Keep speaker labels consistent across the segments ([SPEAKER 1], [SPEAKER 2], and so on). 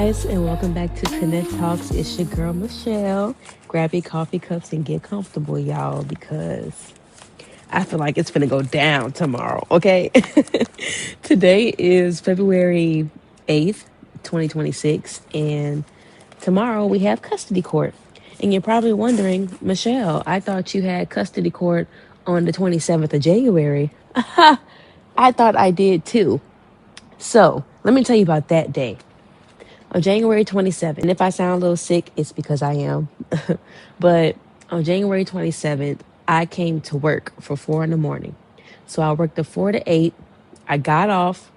[SPEAKER 1] guys, and welcome back to Trenette Talks. It's your girl Michelle. Grab your coffee cups and get comfortable, y'all, because I feel like it's gonna go down tomorrow. Okay, today is February 8th, 2026, and tomorrow we have custody court. And you're probably wondering, Michelle, I thought you had custody court on the 27th of January. I thought I did too. So let me tell you about that day. On January 27th, and if I sound a little sick, it's because I am. But on January 27th, I came to work for 4 in the morning. So I worked the 4 to 8. I got off,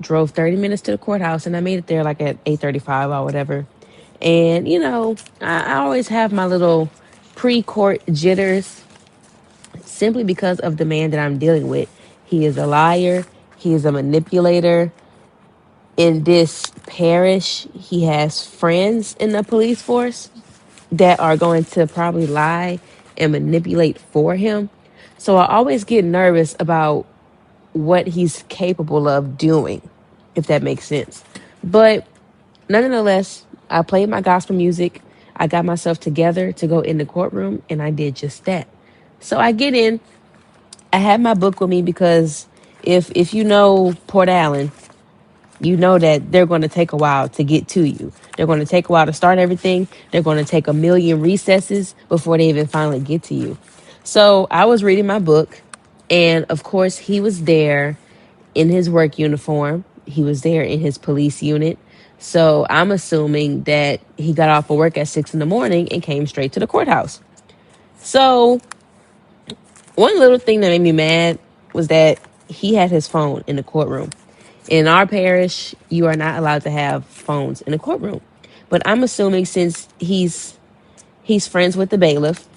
[SPEAKER 1] drove 30 minutes to the courthouse, and I made it there like at 8:35 or whatever. And, I always have my little pre-court jitters simply because of the man that I'm dealing with. He is a liar. He is a manipulator. In this parish, he has friends in the police force that are going to probably lie and manipulate for him. So I always get nervous about what he's capable of doing, if that makes sense. But nonetheless, I played my gospel music. I got myself together to go in the courtroom, and I did just that. So I get in. I had my book with me because if you know Port Allen, you know that they're going to take a while to get to you. They're going to take a while to start everything. They're going to take a million recesses before they even finally get to you. So I was reading my book, and of course, he was there in his work uniform. He was there in his police unit. So I'm assuming that he got off of work at 6 in the morning and came straight to the courthouse. So one little thing that made me mad was that he had his phone in the courtroom. In our parish, you are not allowed to have phones in the courtroom. But I'm assuming since he's friends with the bailiff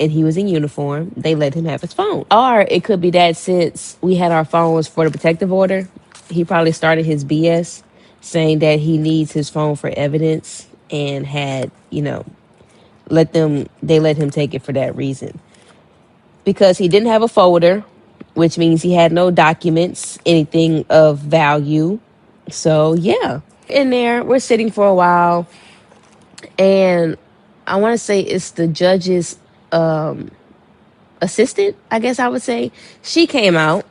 [SPEAKER 1] and he was in uniform, they let him have his phone. Or it could be that since we had our phones for the protective order, he probably started his BS saying that he needs his phone for evidence and had, they let him take it for that reason. Because he didn't have a folder, which means he had no documents, anything of value. So, yeah. In there, we're sitting for a while, and I want to say it's the judge's assistant, I guess I would say. She came out,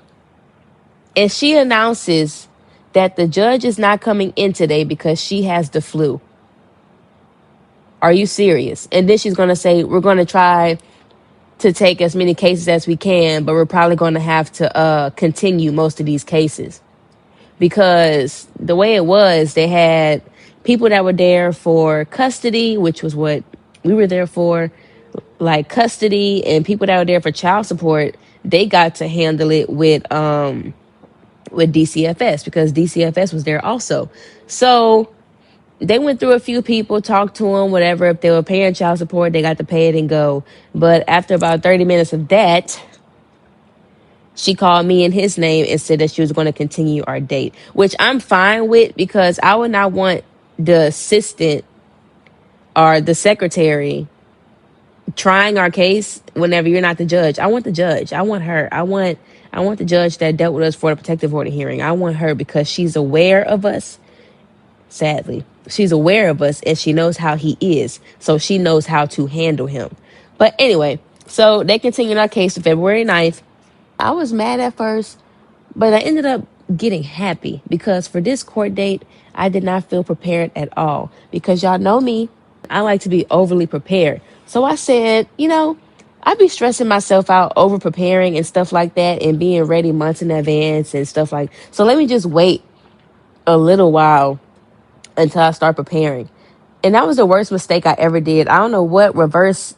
[SPEAKER 1] and she announces that the judge is not coming in today because she has the flu. Are you serious? And then she's going to say, we're going to try to take as many cases as we can, but we're probably going to have to continue most of these cases. Because the way it was, they had people that were there for custody, which was what we were there for, like custody, and people that were there for child support, they got to handle it with DCFS because DCFS was there also. So they went through a few people, talked to them, whatever. If they were paying child support, they got to pay it and go. But after about 30 minutes of that, she called me in his name and said that she was going to continue our date, which I'm fine with because I would not want the assistant or the secretary trying our case whenever you're not the judge. I want the judge. I want her. I want the judge that dealt with us for the protective order hearing. I want her because she's aware of us. Sadly, she's aware of us and she knows how he is. So she knows how to handle him. But anyway, so they continued our case on February 9th. I was mad at first, but I ended up getting happy because for this court date, I did not feel prepared at all. Because y'all know me, I like to be overly prepared. So I said, I'd be stressing myself out over preparing and stuff like that and being ready months in advance and stuff like. So let me just wait a little while until I start preparing. And that was the worst mistake I ever did. I don't know what reverse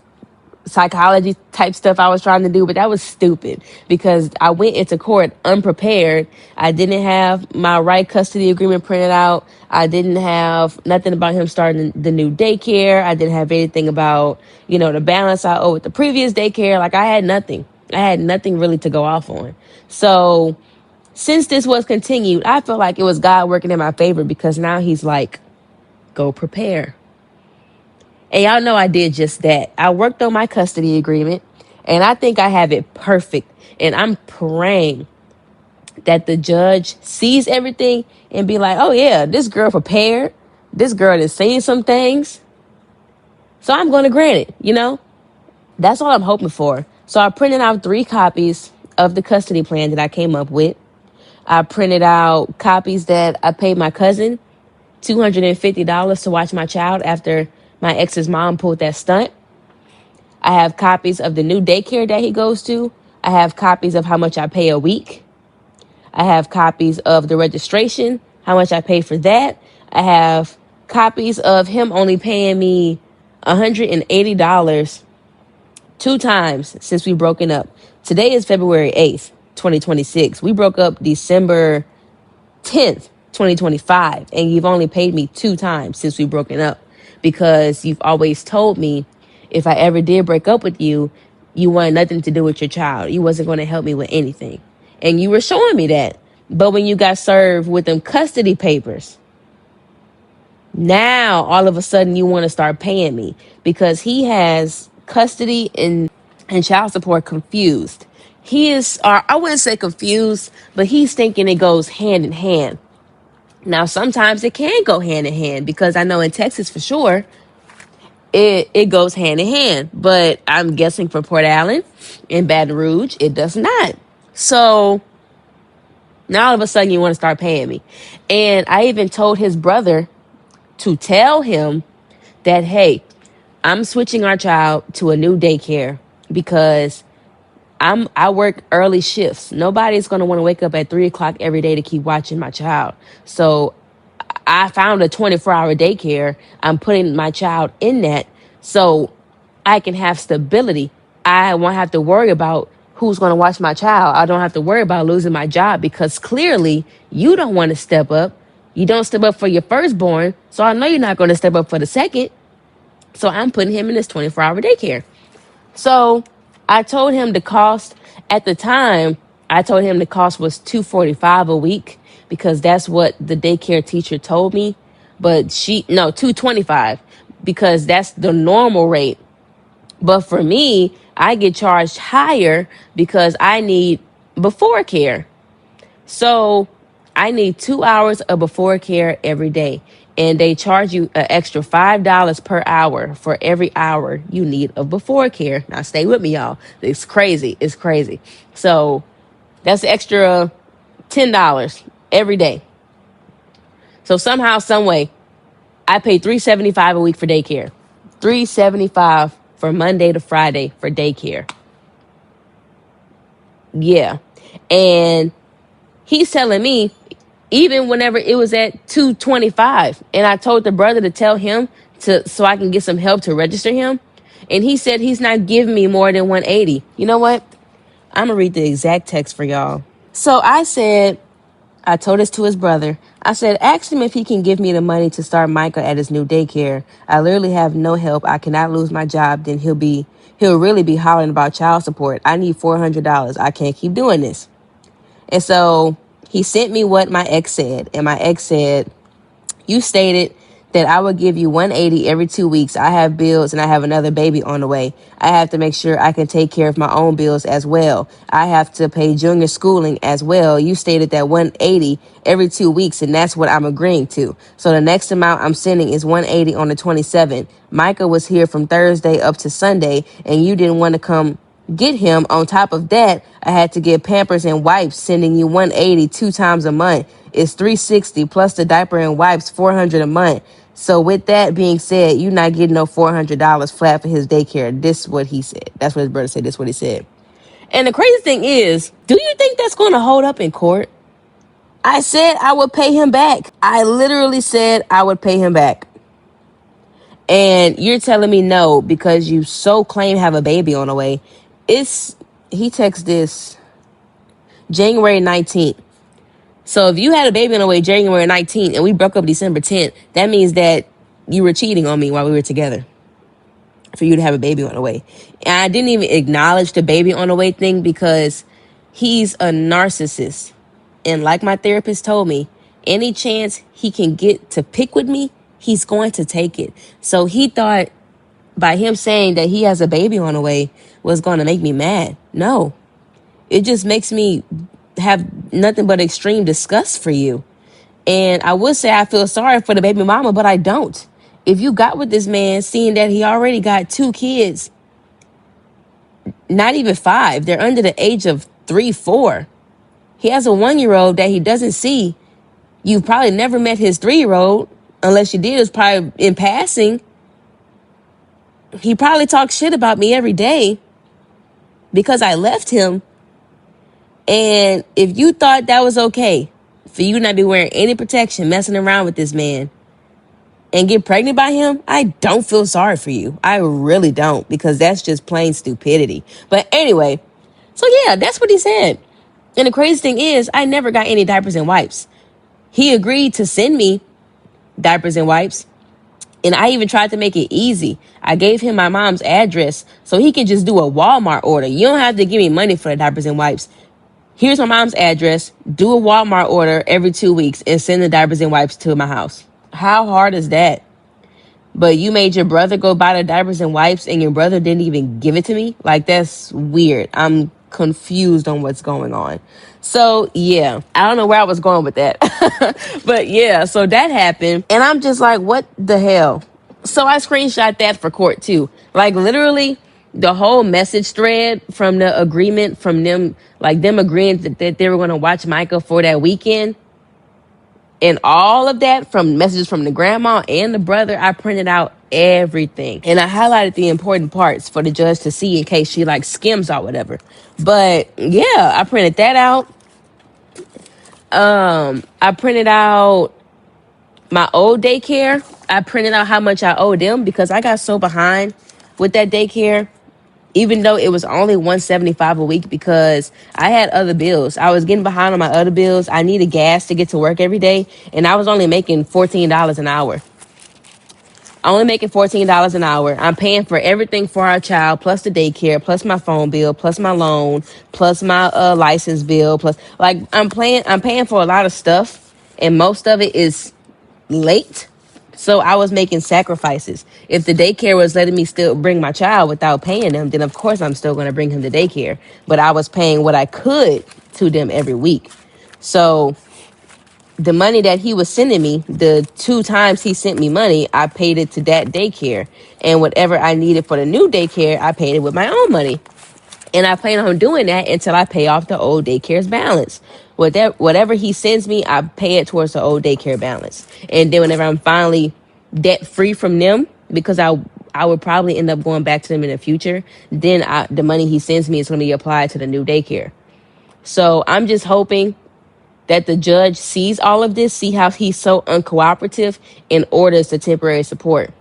[SPEAKER 1] psychology type stuff I was trying to do, but that was stupid because I went into court unprepared. I didn't have my right custody agreement printed out. I didn't have nothing about him starting the new daycare. I didn't have anything about, the balance I owe with the previous daycare. Like I had nothing. I had nothing really to go off on. So since this was continued, I felt like it was God working in my favor because now he's like, go prepare. And y'all know I did just that. I worked on my custody agreement, and I think I have it perfect. And I'm praying that the judge sees everything and be like, oh, yeah, this girl prepared. This girl is saying some things, so I'm going to grant it. That's all I'm hoping for. So I printed out 3 copies of the custody plan that I came up with. I printed out copies that I paid my cousin $250 to watch my child after my ex's mom pulled that stunt. I have copies of the new daycare that he goes to. I have copies of how much I pay a week. I have copies of the registration, how much I pay for that. I have copies of him only paying me $180 2 times since we broken up. Today is February 8th, 2026. We broke up December 10th, 2025, and you've only paid me 2 times since we've broken up, because you've always told me if I ever did break up with you, you wanted nothing to do with your child. You wasn't going to help me with anything. And you were showing me that. But when you got served with them custody papers, now all of a sudden you want to start paying me, because he has custody and child support confused. He is, or I wouldn't say confused, but he's thinking it goes hand in hand. Now, sometimes it can go hand in hand, because I know in Texas for sure, it goes hand in hand. But I'm guessing for Port Allen and Baton Rouge, it does not. So now all of a sudden you want to start paying me. And I even told his brother to tell him that, hey, I'm switching our child to a new daycare because I work early shifts. Nobody's going to want to wake up at 3 o'clock every day to keep watching my child. So I found a 24-hour daycare. I'm putting my child in that so I can have stability. I won't have to worry about who's going to watch my child. I don't have to worry about losing my job, because clearly you don't want to step up. You don't step up for your firstborn, so I know you're not going to step up for the second. So I'm putting him in this 24-hour daycare. So I told him the cost at the time. I told him the cost was $245 a week, because that's what the daycare teacher told me. But $225, because that's the normal rate. But for me, I get charged higher because I need before care. So I need 2 hours of before care every day. And they charge you an extra $5 per hour for every hour you need of before care. Now stay with me, y'all. It's crazy. It's crazy. So that's extra $10 every day. So somehow, some way, I pay $375 a week for daycare. $375 for Monday to Friday for daycare. Yeah. And he's telling me, even whenever it was at $225, and I told the brother to tell him so I can get some help to register him, and he said he's not giving me more than $180. You know what? I'm gonna read the exact text for y'all. So I told this to his brother. I said, ask him if he can give me the money to start Micah at his new daycare. I literally have no help. I cannot lose my job. Then he'll really be hollering about child support. I need $400. I can't keep doing this. And so he sent me what my ex said. And my ex said, you stated that I would give you $180 every 2 weeks. I have bills and I have another baby on the way. I have to make sure I can take care of my own bills as well. I have to pay junior schooling as well. You stated that $180 every 2 weeks, and that's what I'm agreeing to. So the next amount I'm sending is $180 on the 27th. Micah was here from Thursday up to Sunday, and you didn't want to come get him. On top of that, I had to get Pampers and wipes, sending you $180 2 times a month. It's $360 plus the diaper and wipes, $400 a month. So with that being said, you're not getting no $400 flat for his daycare. This is what he said. That's what his brother said. This is what he said. And the crazy thing is, do you think that's going to hold up in court? I said I would pay him back. I literally said I would pay him back. And you're telling me no because you so claim have a baby on the way. He texted this January 19th. So if you had a baby on the way January 19th and we broke up December 10th, that means that you were cheating on me while we were together for you to have a baby on the way. And I didn't even acknowledge the baby on the way thing because he's a narcissist. And like my therapist told me, any chance he can get to pick with me, he's going to take it. So he thought by him saying that he has a baby on the way was going to make me mad. No, it just makes me have nothing but extreme disgust for you. And I would say I feel sorry for the baby mama, but I don't. If you got with this man, seeing that he already got 2 kids, not even 5, they're under the age of 3, 4. He has a 1-year-old that he doesn't see. You've probably never met his 3-year-old, unless you did, it was probably in passing. He probably talks shit about me every day because I left him. And if you thought that was okay for you not be wearing any protection, messing around with this man, and get pregnant by him, I don't feel sorry for you. I really don't, because that's just plain stupidity. But anyway, so yeah, that's what he said. And the crazy thing is, I never got any diapers and wipes. He agreed to send me diapers and wipes. And I even tried to make it easy. I gave him my mom's address so he can just do a Walmart order. You don't have to give me money for the diapers and wipes. Here's my mom's address. Do a Walmart order every 2 weeks and send the diapers and wipes to my house. How hard is that? But you made your brother go buy the diapers and wipes and your brother didn't even give it to me? Like, that's weird. I'm confused on what's going on. So, yeah, I don't know where I was going with that. But, yeah, so that happened. And I'm just like, what the hell? So I screenshot that for court, too. Like, literally, the whole message thread from the agreement from them, like them agreeing that they were going to watch Micah for that weekend. And all of that from messages from the grandma and the brother, I printed out everything. And I highlighted the important parts for the judge to see in case she like skims or whatever. But yeah, I printed that out. I printed out my old daycare. I printed out how much I owed them because I got so behind with that daycare. Even though it was only $175 a week because I had other bills. I was getting behind on my other bills. I needed gas to get to work every day. And I was only making $14 an hour. Only making $14 an hour. I'm paying for everything for our child, plus the daycare, plus my phone bill, plus my loan, plus my license bill, plus like I'm paying for a lot of stuff. And most of it is late. So I was making sacrifices. If the daycare was letting me still bring my child without paying them, then of course I'm still going to bring him to daycare. But I was paying what I could to them every week. So the money that he was sending me, the 2 times he sent me money, I paid it to that daycare. And whatever I needed for the new daycare, I paid it with my own money. And I plan on doing that until I pay off the old daycare's balance. Whatever he sends me, I pay it towards the old daycare balance. And then whenever I'm finally debt free from them, because I would probably end up going back to them in the future, then the money he sends me is going to be applied to the new daycare. So I'm just hoping that the judge sees all of this, see how he's so uncooperative, and orders the temporary support.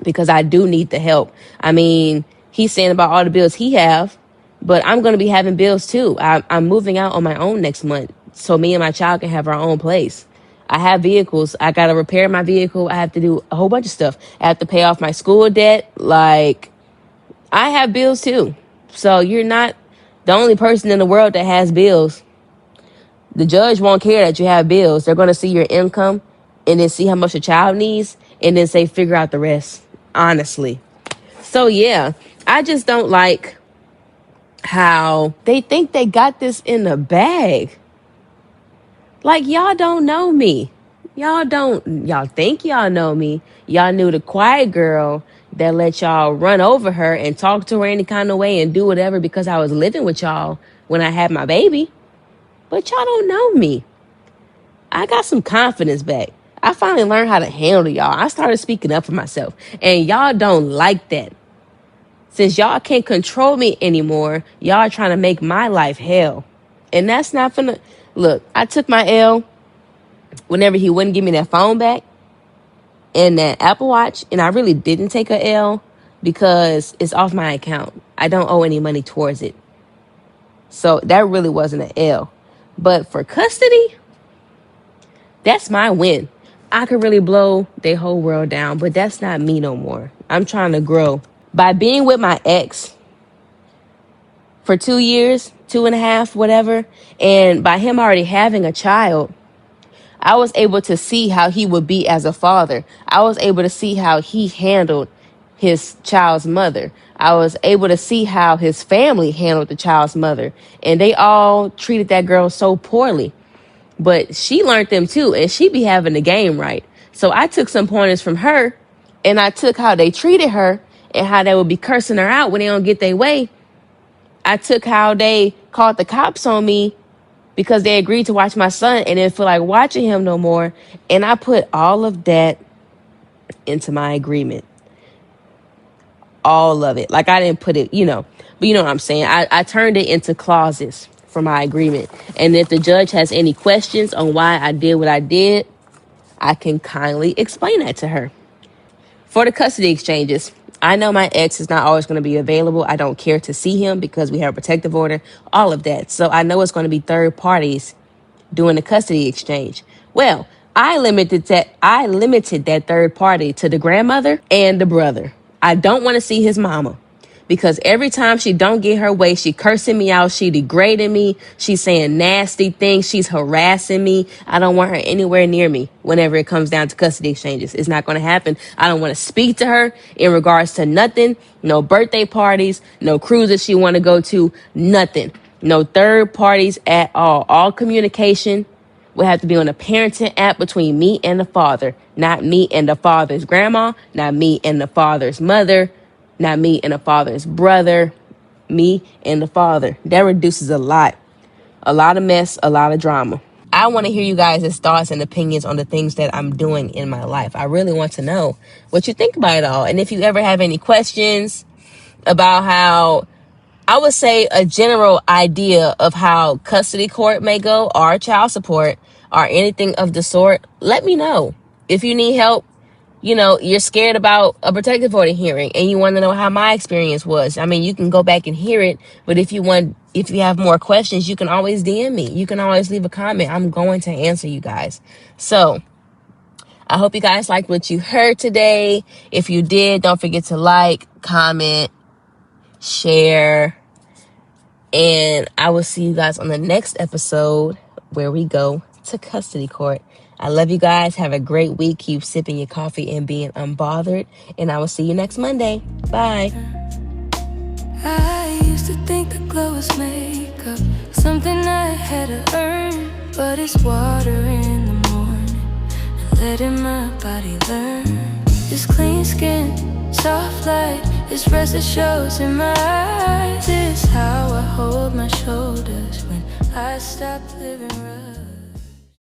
[SPEAKER 1] Because I do need the help. I mean, he's saying about all the bills he have, but I'm going to be having bills too. I'm moving out on my own next month so me and my child can have our own place. I have vehicles. I got to repair my vehicle. I have to do a whole bunch of stuff. I have to pay off my school debt. Like, I have bills too. So you're not the only person in the world that has bills. The judge won't care that you have bills. They're going to see your income and then see how much your child needs and then say, figure out the rest, honestly. So, yeah, I just don't like how they think they got this in the bag. Like, y'all don't know me. Y'all think y'all know me. Y'all knew the quiet girl that let y'all run over her and talk to her any kind of way and do whatever because I was living with y'all when I had my baby. But y'all don't know me. I got some confidence back. I finally learned how to handle y'all. I started speaking up for myself. And y'all don't like that. Since y'all can't control me anymore, y'all are trying to make my life hell. And that's not finna... Look, I took my L whenever he wouldn't give me that phone back and that Apple Watch. And I really didn't take a L because it's off my account. I don't owe any money towards it. So that really wasn't an L. But for custody, that's my win. I could really blow their whole world down, but that's not me no more. I'm trying to grow. By being with my ex for 2 years, 2.5, whatever, and by him already having a child, I was able to see how he would be as a father. I was able to see how he handled his child's mother. I was able to see how his family handled the child's mother. And they all treated that girl so poorly. But she learned them too, and she be having the game right. So I took some pointers from her, and I took how they treated her and how they would be cursing her out when they don't get their way. I took how they called the cops on me because they agreed to watch my son and didn't feel like watching him no more. And I put all of that into my agreement. All of it. Like, I didn't put it, but you know what I'm saying. I turned it into clauses for my agreement. And if the judge has any questions on why I did what I did, I can kindly explain that to her. For the custody exchanges, I know my ex is not always going to be available. I don't care to see him because we have a protective order, all of that. So I know it's going to be third parties doing the custody exchange. Well, I limited that third party to the grandmother and the brother. I don't want to see his mama because every time she don't get her way, she cursing me out, she degrading me, she's saying nasty things, she's harassing me. I don't want her anywhere near me whenever it comes down to custody exchanges. It's not going to happen. I don't want to speak to her in regards to nothing, no birthday parties, no cruises she want to go to, nothing. No third parties at all. All communication will have to be on a parenting app between me and the father, not me and the father's grandma, not me and the father's mother, not me and the father's brother, me and the father. That reduces a lot of mess, a lot of drama. I want to hear you guys' thoughts and opinions on the things that I'm doing in my life. I really want to know what you think about it all. And if you ever have any questions about how, I would say, a general idea of how custody court may go, or child support, or anything of the sort, let me know. If you need help, you're scared about a protective order hearing and you want to know how my experience was. I mean, you can go back and hear it, but if you have more questions, you can always DM me. You can always leave a comment. I'm going to answer you guys. So I hope you guys liked what you heard today. If you did, don't forget to like, comment, share, and I will see you guys on the next episode where we go to custody court. I love you guys. Have a great week. Keep sipping your coffee and being unbothered. And I will see you next Monday. Bye. I used to think the glow was makeup, something I had to earn, but it's water in the morning, letting my body learn. This clean skin, soft light, this rest that shows in my eyes. This is how I hold my shoulders when I stop living rough.